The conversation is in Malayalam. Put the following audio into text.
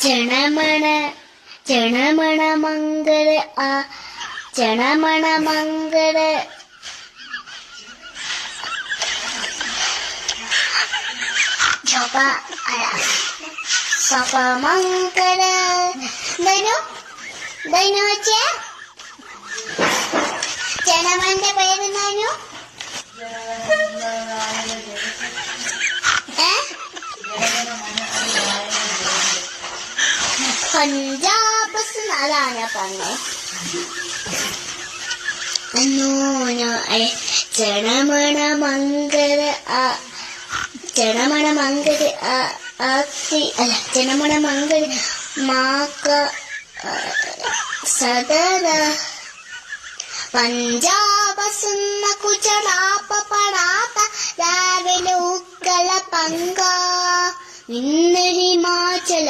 ചണമണ ചണമണ മംഗള ആ ചണമണ മംഗള സപ മംഗള ദൈനു ദൈനു വെച്ചേ ചണമന്റെ പേര് ദൈനു പഞ്ചാബ് അതാണ് പറഞ്ഞേ ചണമണ മംഗള ചണമണ മംഗള അല്ല ചണമണ മംഗള മാക്ക സദര പഞ്ചാബ് സുന്ന കുചടാപ്പ പടാത്ത രാവിലെ ഉക്കല പങ്ക ഇന്ന് ഹിമാചല